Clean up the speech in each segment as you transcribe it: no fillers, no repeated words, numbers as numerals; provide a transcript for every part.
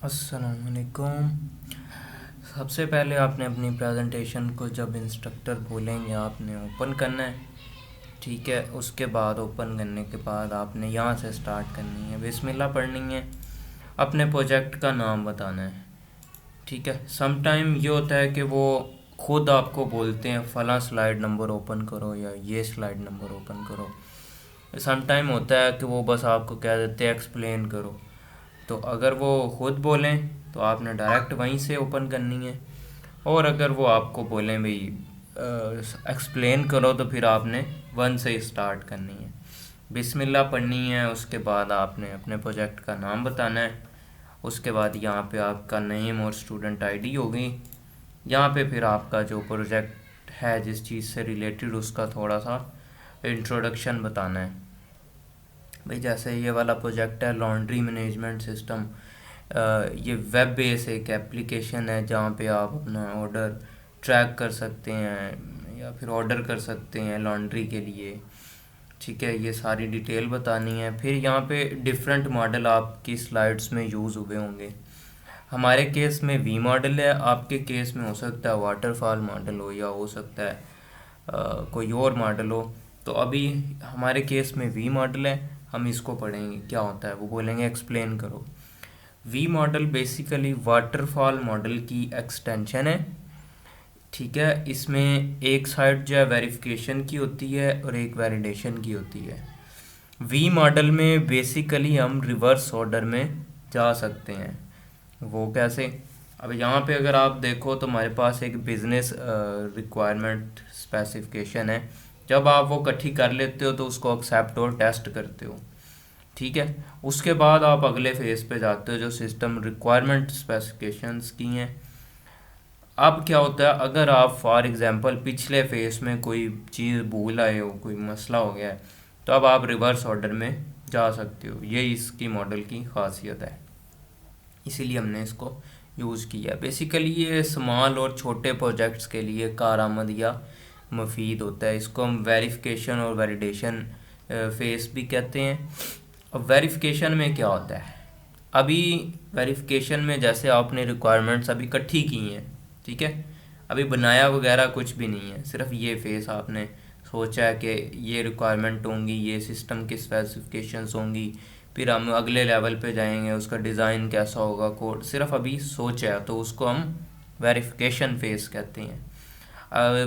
अस्सलामुअलैकुम। सबसे पहले आपने अपनी प्रेजेंटेशन को जब इंस्ट्रक्टर बोलेंगे आपने ओपन करना है। ठीक है, उसके बाद ओपन करने के बाद आपने यहाँ से स्टार्ट करनी है, बिस्मिल्लाह पढ़नी है, अपने प्रोजेक्ट का नाम बताना है। ठीक है, सम टाइम ये होता है कि वो खुद आपको बोलते हैं फ़लाँ स्लाइड नंबर ओपन करो या ये स्लाइड नंबर ओपन करो। सम टाइम होता है कि वो बस आपको कह देते हैं एक्सप्लेन करो। तो अगर वो खुद बोलें तो आपने डायरेक्ट वहीं से ओपन करनी है, और अगर वो आपको बोलें भाई एक्सप्लेन करो तो फिर आपने वन से स्टार्ट करनी है, बिस्मिल्लाह पढ़नी है। उसके बाद आपने अपने प्रोजेक्ट का नाम बताना है। उसके बाद यहाँ पे आपका नेम और स्टूडेंट आईडी होगी। यहाँ पे फिर आपका जो प्रोजेक्ट है जिस चीज़ से रिलेटेड उसका थोड़ा सा इंट्रोडक्शन बताना है। भाई जैसे ये वाला प्रोजेक्ट है लॉन्ड्री मैनेजमेंट सिस्टम, ये वेब बेस एक एप्लीकेशन है जहाँ पे आप अपना ऑर्डर ट्रैक कर सकते हैं या फिर ऑर्डर कर सकते हैं लॉन्ड्री के लिए। ठीक है, ये सारी डिटेल बतानी है। फिर यहाँ पे डिफरेंट मॉडल आपकी स्लाइड्स में यूज़ हुए होंगे। हमारे केस में वी मॉडल है, आपके केस में हो सकता है वाटरफॉल मॉडल हो या हो सकता है कोई और मॉडल हो। तो अभी हमारे केस में वी मॉडल है, हम इसको पढ़ेंगे क्या होता है। वो बोलेंगे एक्सप्लेन करो। V model basically waterfall model की एक्सटेंशन है। ठीक है, इसमें एक साइड जो है वेरिफिकेशन की होती है और एक वैलिडेशन की होती है। वी मॉडल में बेसिकली हम रिवर्स ऑर्डर में जा सकते हैं। वो कैसे? अब यहाँ पे अगर आप देखो तो हमारे पास एक बिजनेस रिक्वायरमेंट स्पेसिफिकेशन है। जब आप वो इकट्ठी कर लेते हो तो उसको एक्सेप्ट और टेस्ट करते हो। ठीक है, उसके बाद आप अगले फेज पे जाते हो जो सिस्टम रिक्वायरमेंट स्पेसिफिकेशंस की हैं। अब क्या होता है, अगर आप फॉर एग्जांपल पिछले फेज में कोई चीज़ भूल आए हो, कोई मसला हो गया है, तो अब आप रिवर्स ऑर्डर में जा सकते हो। ये इसकी मॉडल की खासियत है, इसीलिए हमने इसको यूज़ किया। बेसिकली ये स्मॉल और छोटे प्रोजेक्ट्स के लिए कारआमद या मुफीद होता है। इसको हम वेरिफिकेशन और वैलिडेशन फेस भी कहते हैं। अब वेरिफिकेशन में क्या होता है, अभी वेरिफिकेशन में जैसे आपने रिक्वायरमेंट्स अभी इकट्ठी की हैं, ठीक है, अभी बनाया वगैरह कुछ भी नहीं है, सिर्फ ये फेस आपने सोचा है कि ये रिक्वायरमेंट होंगी, ये सिस्टम की स्पेसिफिकेशंस होंगी, फिर हम अगले लेवल पे जाएंगे, उसका डिज़ाइन कैसा होगा, कोड सिर्फ अभी सोचा है, तो उसको हम वेरिफिकेशन फेस कहते हैं।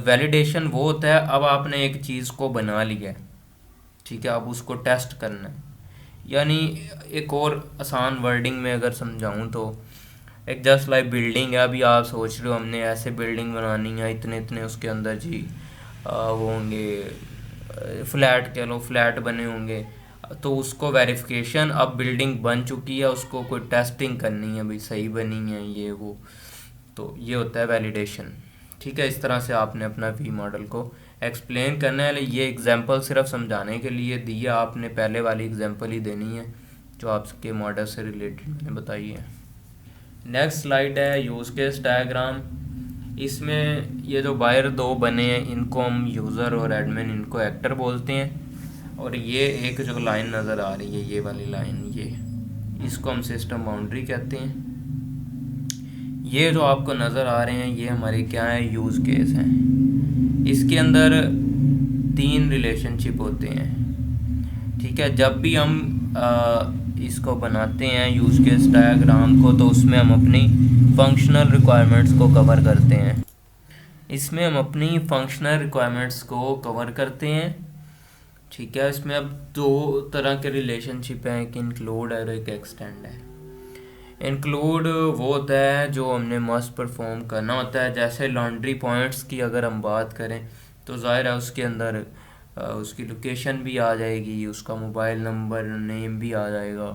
वैलिडेशन वो होता है अब आपने एक चीज़ को बना लिया है, ठीक है, अब उसको टेस्ट करना है। यानी एक और आसान वर्डिंग में अगर समझाऊं तो एक जस्ट लाइक बिल्डिंग है। अभी आप सोच रहे हो हमने ऐसे बिल्डिंग बनानी है, इतने इतने उसके अंदर जी वो होंगे, फ्लैट कह लो, फ्लैट बने होंगे। तो उसको वेरिफिकेशन, अब बिल्डिंग बन चुकी है, उसको कोई टेस्टिंग करनी है भाई सही बनी है ये वो, तो ये होता है वैलिडेशन। ठीक है, इस तरह से आपने अपना वी मॉडल को एक्सप्लेन करना है। ये एग्जांपल सिर्फ समझाने के लिए दिया, आपने पहले वाली एग्जांपल ही देनी है जो आपके मॉडल से रिलेटेड मैंने बताई है। नेक्स्ट स्लाइड है यूज़ केस डायग्राम। इसमें ये जो बाहर दो बने हैं इनको हम यूज़र और एडमिन, इनको एक्टर बोलते हैं। और ये एक जो लाइन नज़र आ रही है, ये वाली लाइन, ये इसको हम सिस्टम बाउंड्री कहते हैं। ये जो आपको नज़र आ रहे हैं ये हमारे क्या है, यूज़ केस हैं। इसके अंदर तीन रिलेशनशिप होते हैं। ठीक है, जब भी हम इसको बनाते हैं यूज़ केस डायग्राम को, तो उसमें हम अपनी फंक्शनल रिक्वायरमेंट्स को कवर करते हैं। इसमें हम अपनी फंक्शनल रिक्वायरमेंट्स को कवर करते हैं। ठीक है, इसमें अब दो तरह के रिलेशनशिप हैं, एक इंक्लूड है और एक एक्सटेंड है। इंक्लूड वो होता है जो हमने मस्ट परफॉर्म करना होता है। जैसे लॉन्ड्री पॉइंट्स की अगर हम बात करें तो ज़ाहिर है उसके अंदर उसकी लोकेशन भी आ जाएगी, उसका मोबाइल नंबर नेम भी आ जाएगा।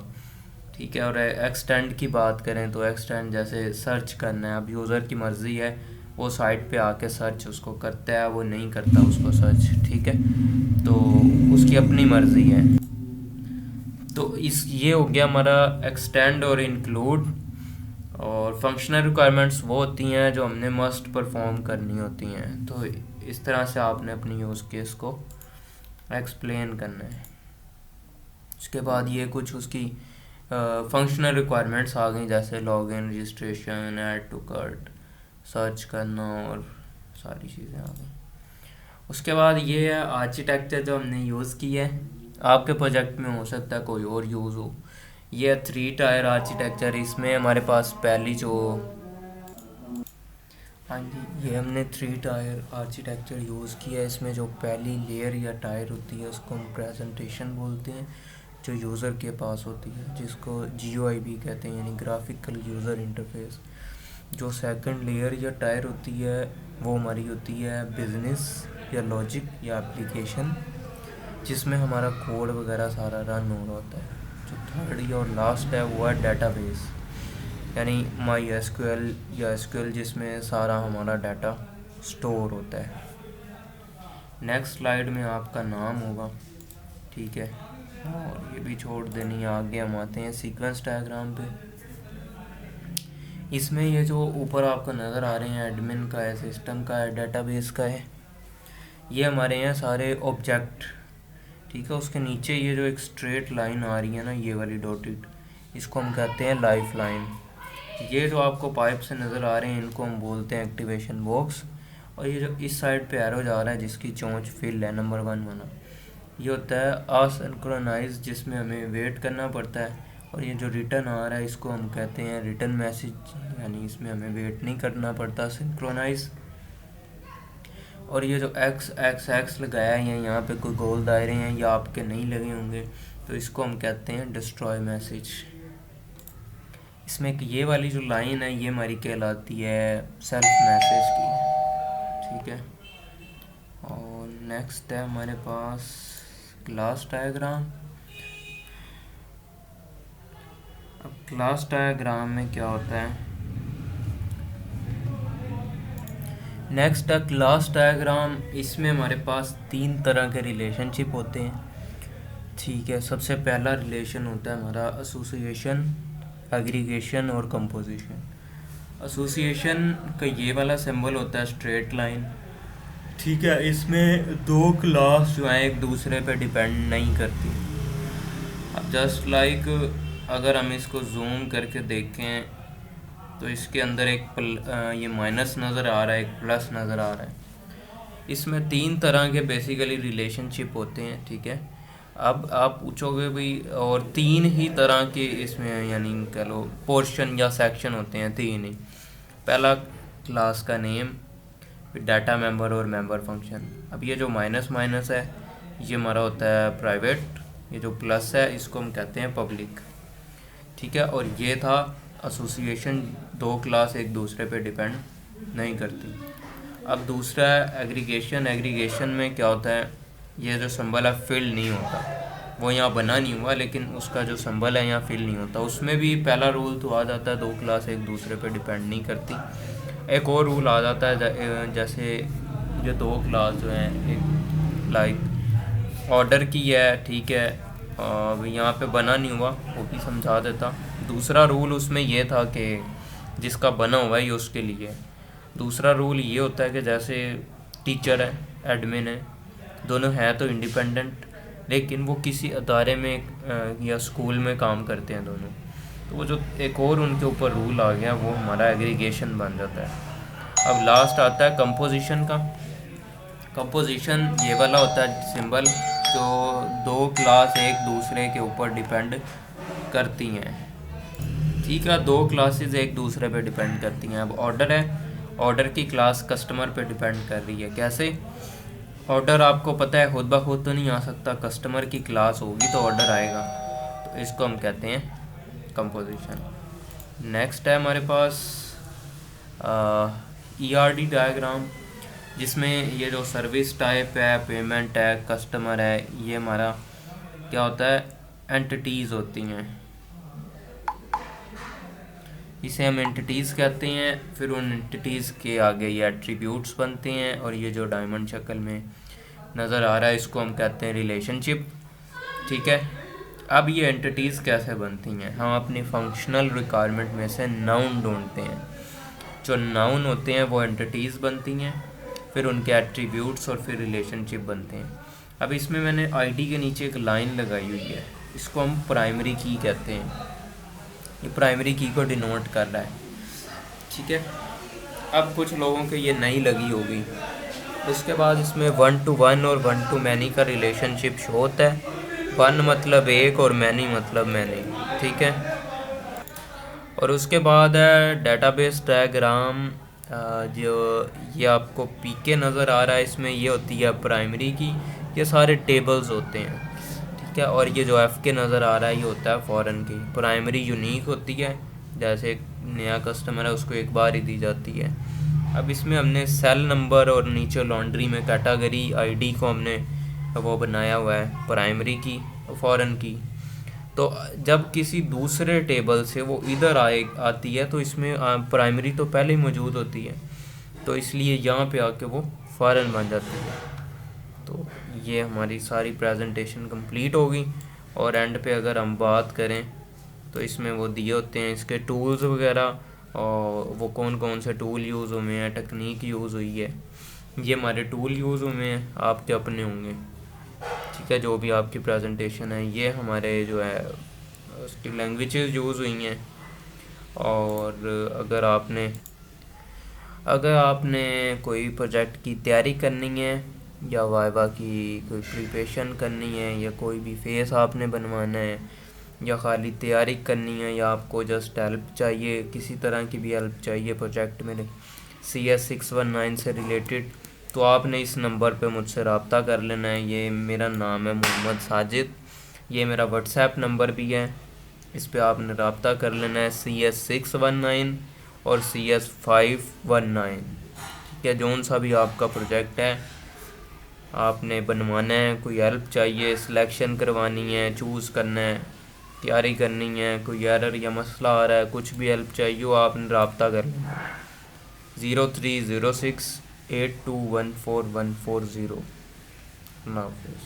ठीक है, और एक्सटेंड की बात करें तो एक्सटेंड जैसे सर्च करना है, अब यूज़र की मर्ज़ी है, वो साइट पे आके सर्च उसको करता है, वो नहीं करता उसको सर्च। ठीक है, तो उसकी अपनी मर्ज़ी है। तो इस ये हो गया हमारा एक्सटेंड और इंक्लूड। और फंक्शनल रिक्वायरमेंट्स वो होती हैं जो हमने मस्ट परफॉर्म करनी होती हैं। तो इस तरह से आपने अपनी यूज़ केस को एक्सप्लेन करना है। उसके बाद ये कुछ उसकी फंक्शनल रिक्वायरमेंट्स आ गई, जैसे login, registration, add to cart, search करना और सारी चीज़ें आ गई। उसके बाद ये है आर्किटेक्चर जो हमने यूज़ किया है, आपके प्रोजेक्ट में हो सकता है कोई और यूज़ हो। ये 3 टायर आर्किटेक्चर। इसमें हमारे पास पहली जो, हाँ जी, ये हमने 3 टायर आर्किटेक्चर यूज़ किया है। इसमें जो पहली लेयर या टायर होती है उसको हम प्रेजेंटेशन बोलते हैं, जो यूज़र के पास होती है, जिसको GUI भी कहते हैं, यानी ग्राफिकल यूज़र इंटरफेस। जो सेकंड लेयर या टायर होती है वो हमारी होती है बिजनेस या लॉजिक या एप्लीकेशन, जिसमें हमारा कोड वगैरह सारा रन हो रहा होता है। जो थर्ड और लास्ट है वो है डेटाबेस, यानी MySQL या SQL, जिसमें सारा हमारा डाटा स्टोर होता है। नेक्स्ट स्लाइड में आपका नाम होगा, ठीक है, और ये भी छोड़ देनी है। आगे हम आते हैं सीक्वेंस डायग्राम पे। इसमें ये जो ऊपर आपको नज़र आ रहे हैं, एडमिन का है, सिस्टम का है, डेटाबेस का है, ये हमारे यहाँ सारे ऑब्जेक्ट, ठीक है। उसके नीचे ये जो एक स्ट्रेट लाइन आ रही है ना, ये वाली डॉटेड, इसको हम कहते हैं लाइफ लाइन। ये जो आपको पाइप से नज़र आ रहे हैं इनको हम बोलते हैं एक्टिवेशन बॉक्स। और ये जो इस साइड पे एरो जा रहा है जिसकी चोंच फिल है नंबर 1 वाला, ये होता है असिंक्रोनाइज, जिसमें हमें वेट करना पड़ता है। और ये जो रिटर्न आ रहा है इसको हम कहते हैं रिटर्न मैसेज, यानी इसमें हमें वेट नहीं करना पड़ता, सिंक्रोनाइज। और ये जो एक्स लगाया है, यहाँ पे कोई गोल दायरे हैं या आपके नहीं लगे होंगे, तो इसको हम कहते हैं डिस्ट्रॉय मैसेज। इसमें ये वाली जो लाइन है ये हमारी कहलाती है सेल्फ मैसेज की, ठीक है। और नेक्स्ट है हमारे पास क्लास डायग्राम। अब क्लास डायग्राम में क्या होता है, नेक्स्ट है क्लास डायग्राम। इसमें हमारे पास 3 तरह के रिलेशनशिप होते हैं, ठीक है। सबसे पहला रिलेशन होता है हमारा एसोसिएशन, एग्रीगेशन और कंपोजिशन। एसोसिएशन का ये वाला सिंबल होता है स्ट्रेट लाइन, ठीक है। इसमें 2 क्लास जो है एक दूसरे पे डिपेंड नहीं करती। अब जस्ट लाइक अगर हम इसको जूम करके देखें तो इसके अंदर ये माइनस नज़र आ रहा है, एक प्लस नज़र आ रहा है। इसमें 3 तरह के बेसिकली रिलेशनशिप होते हैं, ठीक है। अब आप पूछोगे भाई, और 3 ही तरह के इसमें यानी कह लो पोर्शन या सेक्शन होते हैं, 3 ही। पहला क्लास का नेम, फिर डाटा मेंबर और मेंबर फंक्शन। अब ये जो माइनस माइनस है ये हमारा होता है प्राइवेट, ये जो प्लस है इसको हम कहते हैं पब्लिक, ठीक है। और ये था एसोसिएशन, 2 क्लास एक दूसरे पे डिपेंड नहीं करती। अब दूसरा है एग्रीगेशन। एग्रीगेशन में क्या होता है, ये जो सिंबल है फिल नहीं होता, वो यहाँ बना नहीं हुआ लेकिन उसका जो सिंबल है यहाँ फिल नहीं होता। उसमें भी पहला रूल तो आ जाता है 2 क्लास एक दूसरे पे डिपेंड नहीं करती। एक और रूल आ जाता है, जैसे ये 2 क्लास जो हैं, एक लाइक ऑर्डर की है, ठीक है, यहाँ पे बना नहीं हुआ, वो भी समझा देता। दूसरा रूल उसमें ये था कि जिसका बना हुआ है ये उसके लिए। दूसरा रूल ये होता है कि जैसे टीचर है, एडमिन है, दोनों हैं तो इंडिपेंडेंट, लेकिन वो किसी अदारे में या स्कूल में काम करते हैं दोनों, तो वो जो एक और उनके ऊपर रूल आ गया वो हमारा एग्रीगेशन बन जाता है। अब लास्ट आता है कंपोजिशन का। कंपोजिशन ये वाला होता है सिंबल जो 2 क्लास एक दूसरे के ऊपर डिपेंड करती हैं, ठीक है। 2 क्लासेस एक दूसरे पे डिपेंड करती हैं। अब ऑर्डर है, ऑर्डर की क्लास कस्टमर पे डिपेंड कर रही है। कैसे? ऑर्डर आपको पता है खुद ब खुद तो नहीं आ सकता, कस्टमर की क्लास होगी तो ऑर्डर आएगा, तो इसको हम कहते हैं कंपोजिशन। नेक्स्ट है हमारे पास ERD डायग्राम, जिसमें ये जो सर्विस टाइप है, पेमेंट है, कस्टमर है, ये हमारा क्या होता है, एंटिटीज़ होती हैं, इसे हम एंटिटीज़ कहते हैं। फिर उन एंटिटीज़ के आगे ये एट्रीब्यूट्स बनते हैं, और ये जो डायमंड शक्ल में नज़र आ रहा है इसको हम कहते हैं रिलेशनशिप, ठीक है। अब ये एंटिटीज़ कैसे बनती हैं, हम अपनी फंक्शनल रिक्वायरमेंट में से नाउन ढूंढते हैं। जो नाउन होते हैं वो एंटिटीज़ बनती हैं, फिर उनके एट्रीब्यूट्स और फिर रिलेशनशिप बनते हैं। अब इसमें मैंने आईडी के नीचे एक लाइन लगाई हुई है, इसको हम प्राइमरी की कहते हैं, ये प्राइमरी की को डिनोट कर रहा है। ठीक है, अब कुछ लोगों के ये नई लगी होगी। उसके बाद इसमें 1 to 1 और 1 to मैनी का रिलेशनशिप शो होता है। 1 मतलब एक और मैनी मतलब मैनी। ठीक है, और उसके बाद है डेटाबेस डायग्राम। जो ये आपको पीके नज़र आ रहा है, इसमें ये होती है प्राइमरी की, ये सारे टेबल्स होते हैं। ठीक है, और ये जो एफ के नज़र आ रहा है ये होता है फॉरेन की। प्राइमरी यूनिक होती है, जैसे एक नया कस्टमर है उसको एक बार ही दी जाती है। अब इसमें हमने सेल नंबर और नीचे लॉन्ड्री में कैटेगरी आईडी को हमने वो बनाया हुआ है प्राइमरी की, फॉरेन की। तो जब किसी दूसरे टेबल से वो इधर आती है तो इसमें प्राइमरी तो पहले ही मौजूद होती है, तो इसलिए यहाँ पे आके वो फॉरेन बन जाती है। तो ये हमारी सारी प्रेजेंटेशन कंप्लीट होगी। और एंड पे अगर हम बात करें तो इसमें वो दिए होते हैं इसके टूल्स वगैरह, और वो कौन कौन से टूल यूज़ हुए हैं, टेक्निक यूज़ हुई है। ये हमारे टूल यूज़ हुए हैं, आपके अपने होंगे। ठीक है, जो भी आपकी प्रेजेंटेशन है, ये हमारे जो है उसकी लैंग्वेजेस यूज़ हुई हैं। और अगर आपने कोई प्रोजेक्ट की तैयारी करनी है या वाइवा की कोई प्रिपरेशन करनी है या कोई भी फेस आपने बनवाना है या ख़ाली तैयारी करनी है या आपको जस्ट हेल्प चाहिए, किसी तरह की भी हेल्प चाहिए प्रोजेक्ट में CS619 से रिलेटेड, तो आपने इस नंबर पे मुझसे रब्ता कर लेना है। ये मेरा नाम है मोहम्मद साजिद, ये मेरा व्हाट्सएप नंबर भी है, इस पे आपने रब्ता कर लेना है। CS619 और CS519। ठीक है, जौन सा भी आपका प्रोजेक्ट है आपने बनवाना है, कोई हेल्प चाहिए, सिलेक्शन करवानी है, चूज़ करना है, तैयारी करनी है, कोई एरर या मसला आ रहा है, कुछ भी हेल्प चाहिए हो आपने रब्ता कर लेना है 030682144140। अल्लाह हाफिज़।